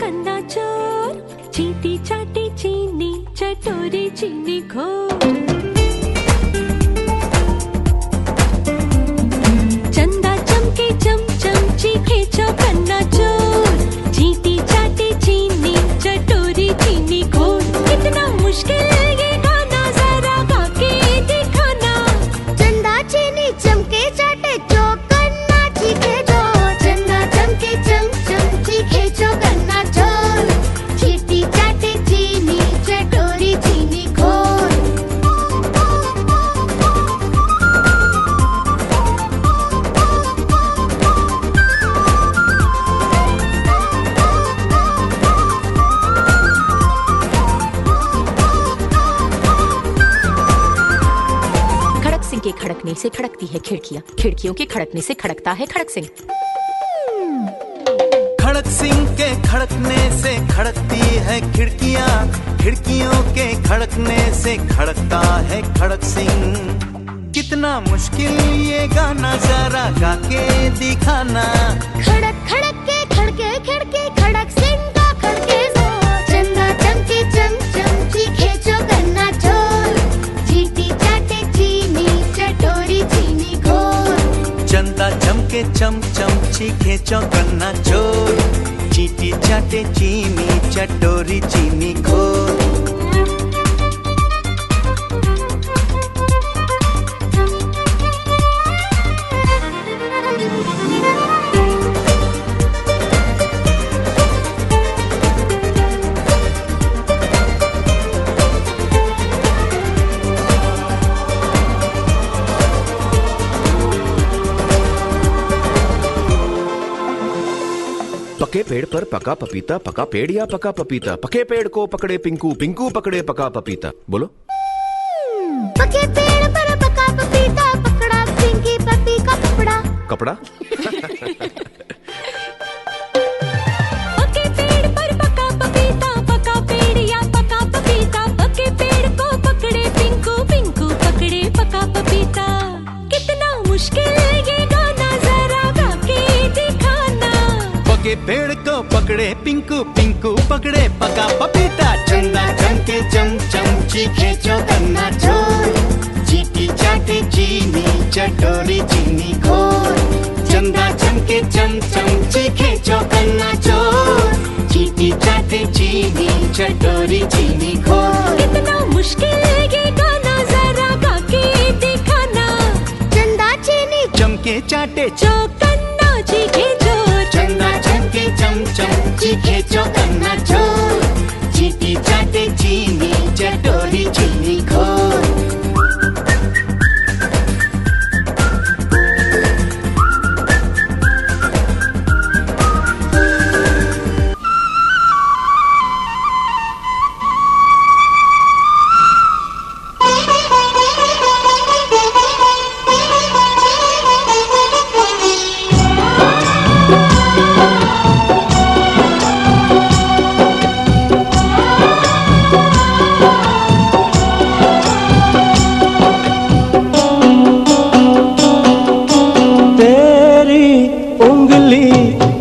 कन्ना चोर, चीटी चाटी चीनी चटोरी चीनी घोर। चंदा चमके चमचम चीखे चौकन्ना चोर, चीटी चाटी चीनी चटोरी चीनी घोर। कितना मुश्किल ये गाना जरा गा के दिखाना। चंदा चीनी चमके चाटे चौकन्ना चीखे चोर, चंदा चमके चमचम चीखे चौकन्ना चोर, चीटी चाटे चीनी चटोरी चीनी घोर। खड़क सिंह के खड़कने से खड़कती है खिड़कियाँ, खिड़कियों के खड़कने से खड़कता है खड़क सिंह। खड़क सिंह के खड़कने से खड़कती है खिड़कियाँ, खिड़कियों के खड़कने से खड़कता है खड़क सिंह। कितना मुश्किल ये गाना जरा गा के दिखाना। खड़क खड़क के खड़के खिड़की खड़क सिंह का खड़के जोर, चंदा चमके चमचम चीखे चौकन्ना चोर, चीटी चाटे चीनी चटोरी चीनी घोर। चंदा चमके चमचम चीखे चौकन्ना चोर, चीटी चाटे चीनी चटोरी चीनी घोर। पके पेड़ पर पका पपीता, पका पेड़ या पका पपीता। पके पेड़ को पकड़े पिंकू, पिंकू पकड़े पका पपीता। बोलो। पके पेड़ पर पका पपीता, पकड़ा पिंकी पपी का कपड़ा। कपड़ा। पके पेड़ पर पका पपीता, पका पेड़ या पका पपीता। पके पेड़ को पकड़े पिंकू, पिंकू पकड़े पका पपीता। कितना मुश्किल ये गाना जरा गा के दिखाना। पके पेड़ को पकड़े पिंकू, पिंकू पकड़े पका पपीता। चंदा चमके चमचम चीखे चौकन्ना चोर, चीटी चाटे चीनी चटोरी चीनी घोर। चंदा चमके चमचम चीखे चौकन्ना चोर, चीटी चाटे चीनी चटोरी चीनी घोर। कितना मुश्किल ये गाना जरा गा के दिखाना। चंदा चीनी चमके चाटे चौकन्ना चीखे चोर, चंदा चमके चमचम चीखे चौकन्ना चोर, चीटी चाटे चीनी चटोरी चीनी घोर।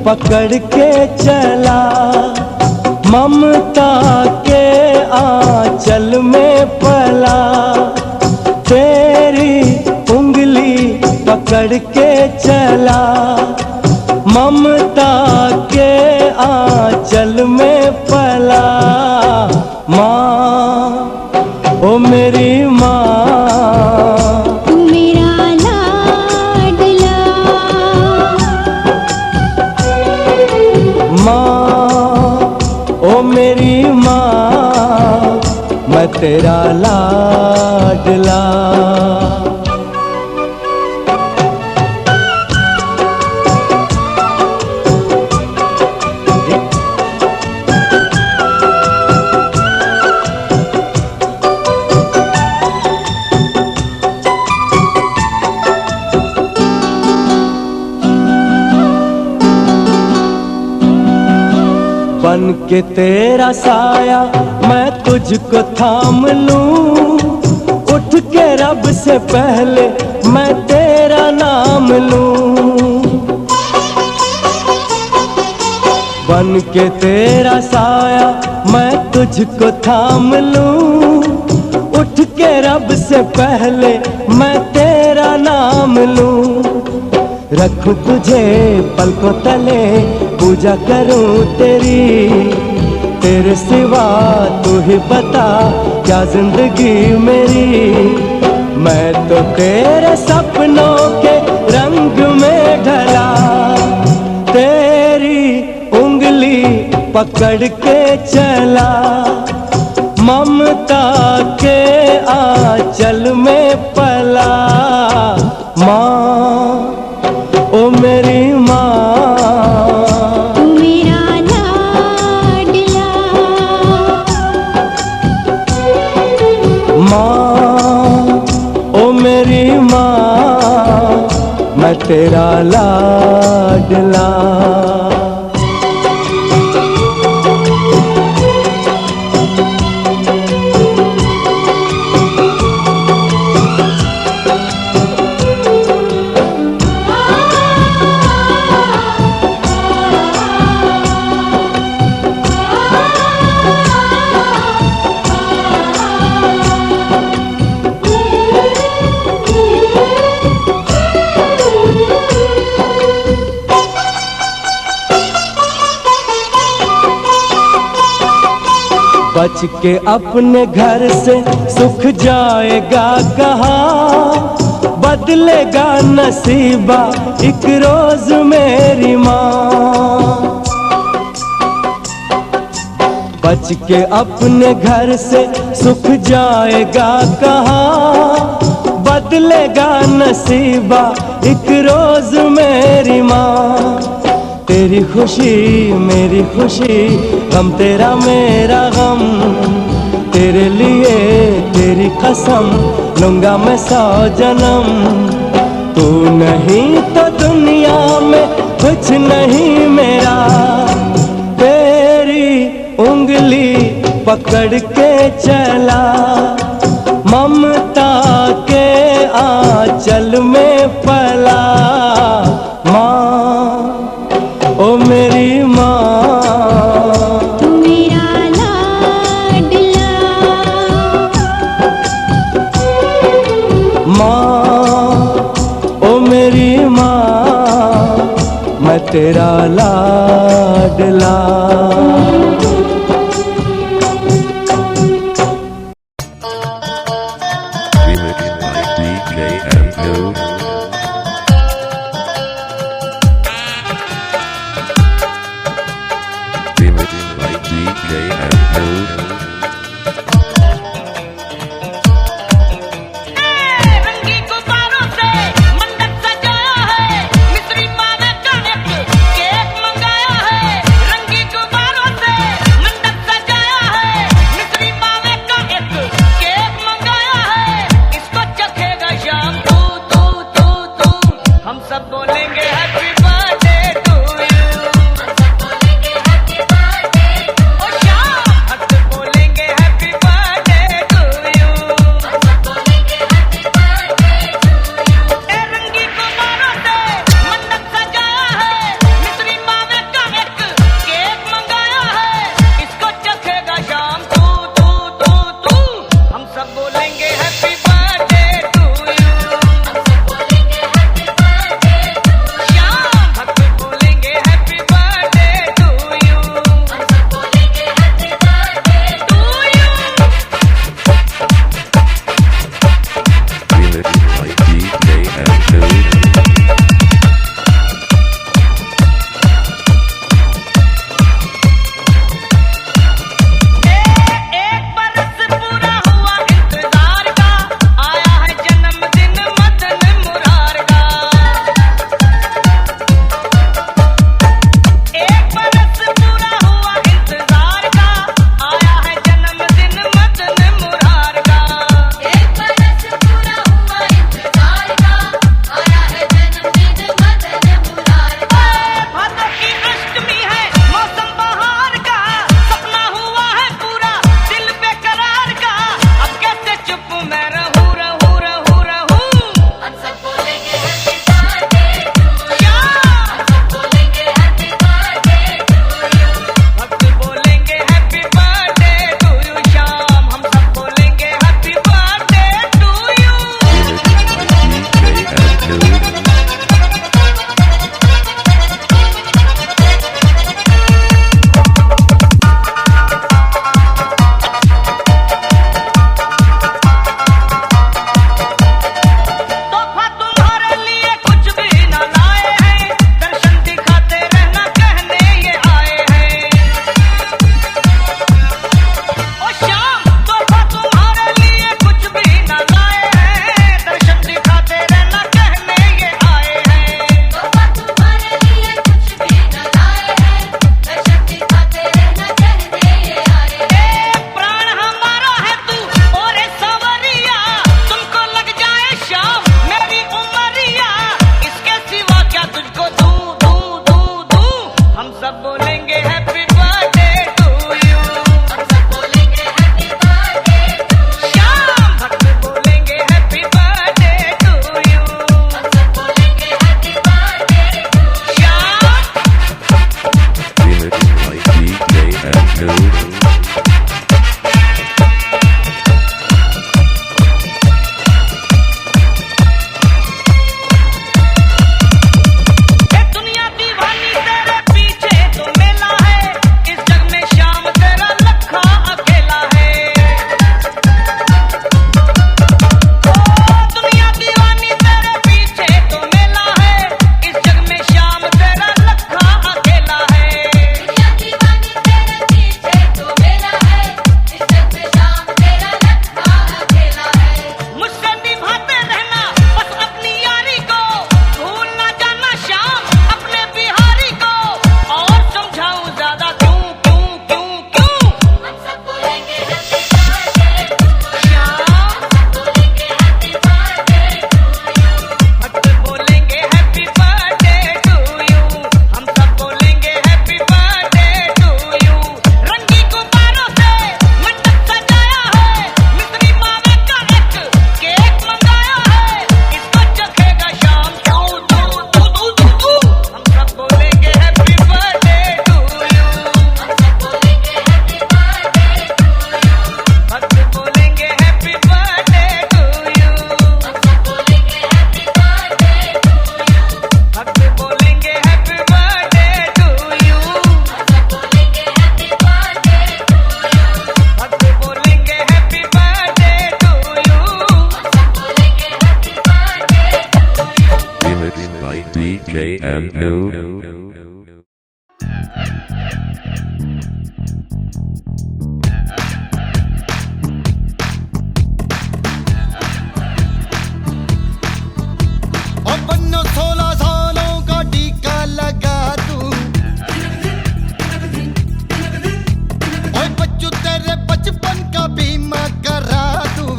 पकड़ के चला ममता के आंचल में पला। तेरी उंगली पकड़ के चला ममता के आंचल में पला। माँ ओ मेरी माँ, मेरी माँ मैं तेरा लाडला। बन के तेरा साया मैं तुझको थाम लूं, उठ के रब से पहले मैं तेरा नाम लूं। बन के तेरा साया मैं तुझको थाम लूं, उठ के रब से पहले मैं तेरा नाम लूं। रखूं तुझे पलकों तले, पूजा करूं तेरी, तेरे सिवा तू ही बता क्या जिंदगी मेरी। मैं तो तेरे सपनों के रंग में ढला, तेरी उंगली पकड़ के चला, ममता के आंचल में पला। माँ ओ मेरी माँ, तू मेरा लाडला, माँ ओ मेरी माँ, मैं तेरा लाडला। बच के अपने घर से सुख जाएगा कहाँ, बदलेगा नसीबा एक रोज मेरी माँ। बच के अपने घर से सुख जाएगा कहाँ, बदलेगा नसीबा एक रोज मेरी माँ। तेरी खुशी मेरी खुशी, गम तेरा मेरा गम, तेरे लिए तेरी कसम लूंगा मैं 100 जन्म। तू नहीं तो दुनिया में कुछ नहीं मेरा, तेरी उंगली पकड़ के चला, ममता के आंचल में पला। माँ ओ मेरी माँ, तू मेरा लाडला, माँ ओ मेरी माँ, मैं तेरा लाडला। Remixed by DJ M2. Remixed by DJ M2. रंगी गुब्बारों से मंडप सजाया है, मिस्री मावे का एक केक मंगाया है। रंगी गुब्बारों से मंडप सजाया है, मिस्री मावे का एक केक मंगाया है। इसको चखेगा शाम तू तू तू तू, हम सब बोलेंगे हैप्पी बर्थडे टू यू। हम सब बोलेंगे हैप्पी बर्थडे टू यू। ओ शाम हम सब बोलेंगे दुनिया दीवानी तेरे पीछे तो मेला है, इस जग में शाम तेरा लखा अकेला है। दुनिया दीवानी तेरे पीछे तो मेला है, इस जग में शाम तेरा लखा अकेला है। दुनिया दीवानी तेरे पीछे तो मेला है, इस जग में शाम तेरा लखा अकेला है। मुझसे निभाते रहना बस अपनी यारी को, भूल ना जाना शाम अपने बिहारी को, और समझाऊं ज्यादा क्यों क्यों क्यों क्यों। हम सब बोलेंगे हैप्पी बर्थडे टू श्याम, बोलेंगे हैप्पी बर्थडे टू यू। भक्त बोलेंगे हैप्पी बर्थडे टू यू, हम सब बोलेंगे हैप्पी बर्थडे टू यू। रंगी गुब्बारों से मंडप सजाया है, मिस्री मावे का एक केक मंगाया है, इसको चखेगा शाम तू तू तू तू तू तू। हम सब बोलेंगे हैप्पी बर्थडे टू यू, हम सब बोलेंगे हैप्पी बर्थडे टू यू। भक्त बोलेंगे हैप्पी बर्थडे टू यू, हम सब बोलेंगे हैप्पी बर्थडे टू यू। भक्त बोलेंगे हैप्पी बर्थडे टू यू, हम सब बोलेंगे हैप्पी बर्थडे टू यू। भक्त बोलेंगे हैप्पी बर्थडे टू यू, हम सब बोलेंगे happy birthday to you. Remixed by DJ Anu. और बन्नो 16 सालों का टीका लगा दूं, और बच्चू तेरे बचपन का बीमा करा दूं।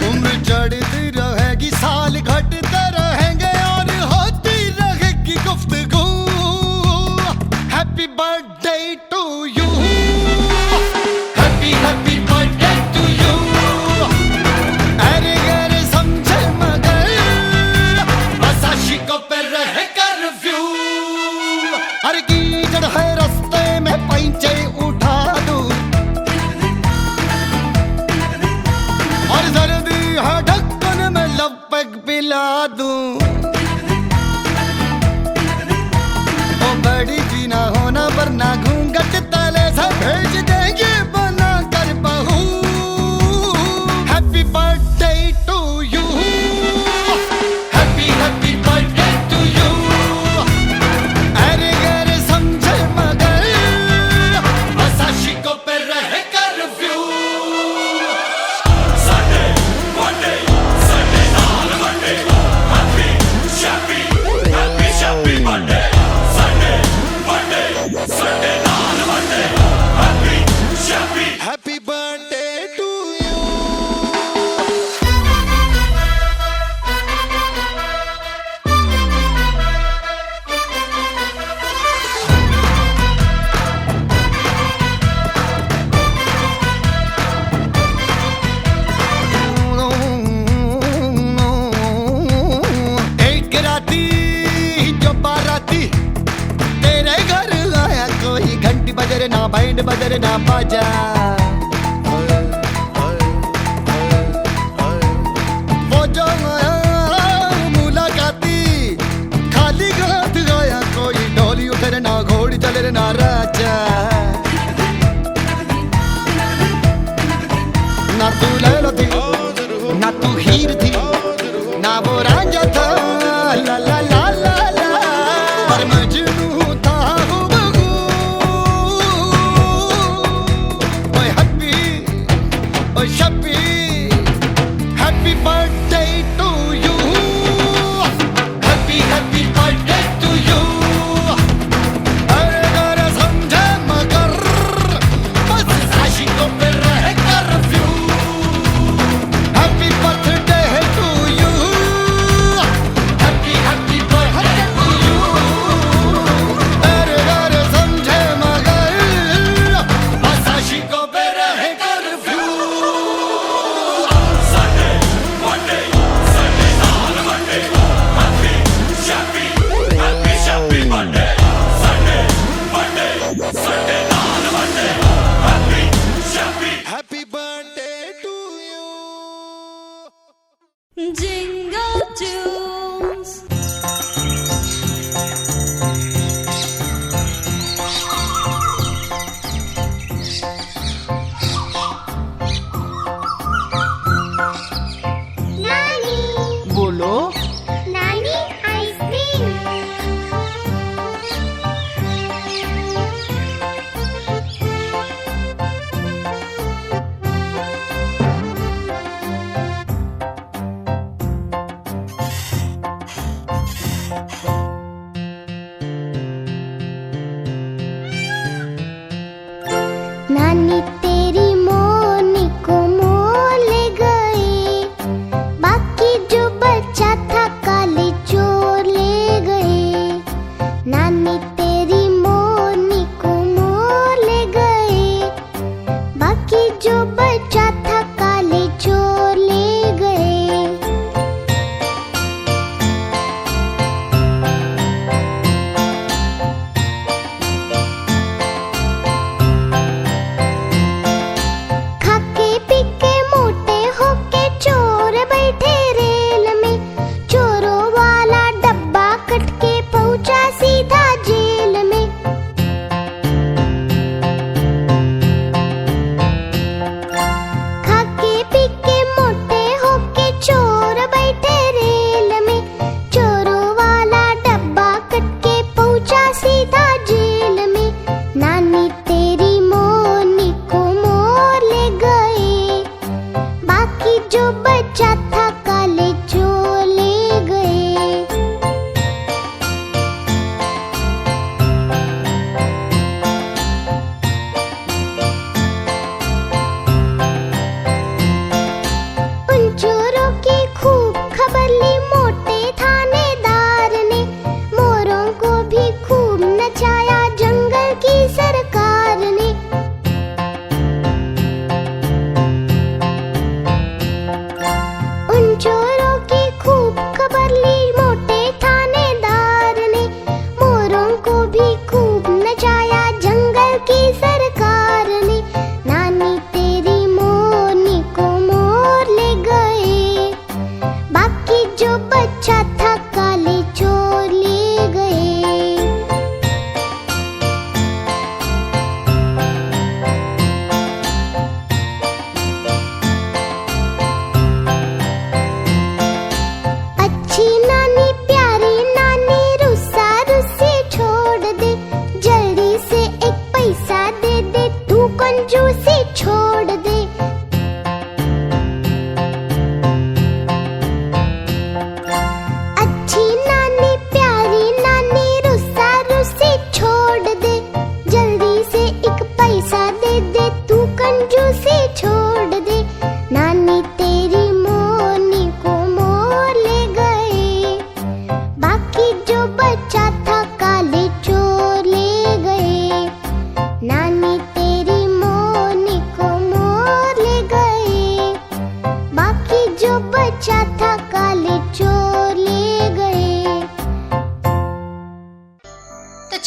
उम्र चढ़ती रहेगी, साल घटते रहेंगे, और होती रहेगी गुफ्तगू। Happy birthday to you, happy happy birthday to you. अरे गैर समझे मगर बस आशिकों पे रहे कर्फ्यू। अरे कीचड़ है रास्ते में पैंचे उठा दूं, और सर्दी है ढक्कन में लपक पिला दूं। ओ बड़ी भी ना होना वरना घूंघट तले से भेज देंगे बना कर बहू। Happy birthday to you, happy happy birthday to you. अरे गैर समझे मगर बस आशिकों पे रहे curfew. Happy birthday to you. एक राती जो बाराती तेरे घर आया, कोई घंटी बजरे ना बैंड बजरे ना बाजा। वो जो आया मुलाकाती खाली हाथ आया, कोई ढोली उठे ना घोड़ी चले ना राजा। ना तू लैला थी ना तू हीर थी, ना वो रांझा था ला ला ला ला ला, पर मजनू था हुबहू। ओए हैप्पी ओए शप्पी, happy birthday to you, happy happy birthday to you. अरे गौर समझे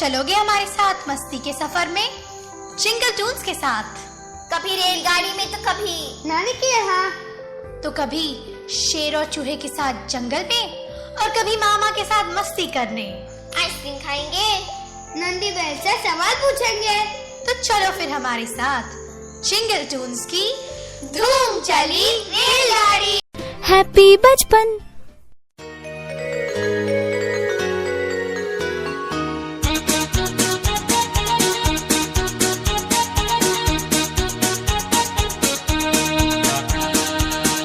चलोगे हमारे साथ मस्ती के सफर में जिंगल टून्स के साथ? कभी रेलगाड़ी में तो कभी नानी के यहाँ, तो कभी शेर और चूहे के साथ जंगल में, और कभी मामा के साथ मस्ती करने। आइसक्रीम खाएंगे, नंदी बैल से सवाल पूछेंगे। तो चलो फिर हमारे साथ जिंगल टून्स की धूम चली रेलगाड़ी। हैप्पी बचपन।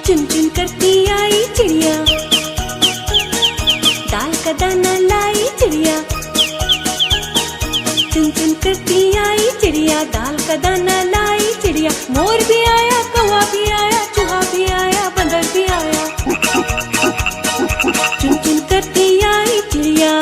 चुन चुन करती आई चिड़िया, दाल का दाना लाई चिड़िया। चुन चुन करती आई चिड़िया, दाल का दाना लाई चिड़िया। मोर भी आया, कौवा भी आया, चूहा भी आया, बंदर भी आया। चुन चुन करती आई चिड़िया।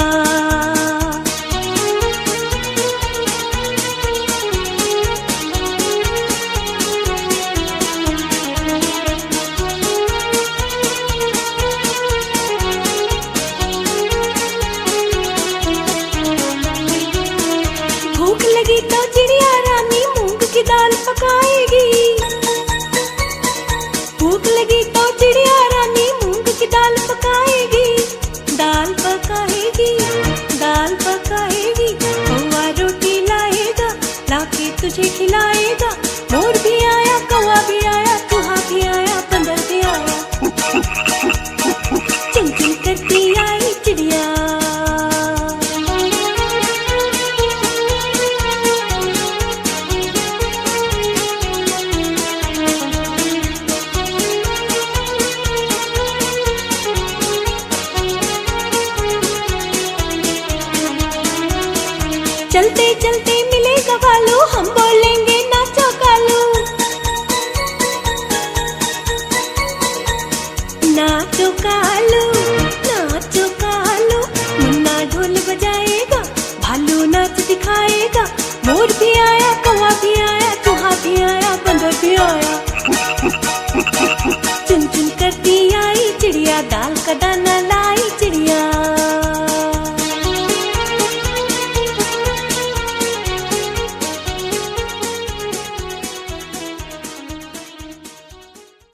भूख लगी तो चिड़िया रानी मूंग की दाल पकाएगी। भूख लगी तो चिड़िया रानी मूंग की दाल पकाएगी। दाल पकाएगी, दाल पकाएगी। कौवा रोटी लाएगा, लाके तुझे खिलाएगा। मोर भी आया, कौवा भी आया, चूहा भी आया, बंदर भी आया। चुन चुन करती आई चिड़िया। चलते चलते मिलेगा भालू, हम बोलेंगे नाचो कालू। नाचो कालू, नाचो कालू। मुन्ना ढोल बजाएगा, भालू नाच दिखाएगा। मोर भी आया, कौवा भी आया,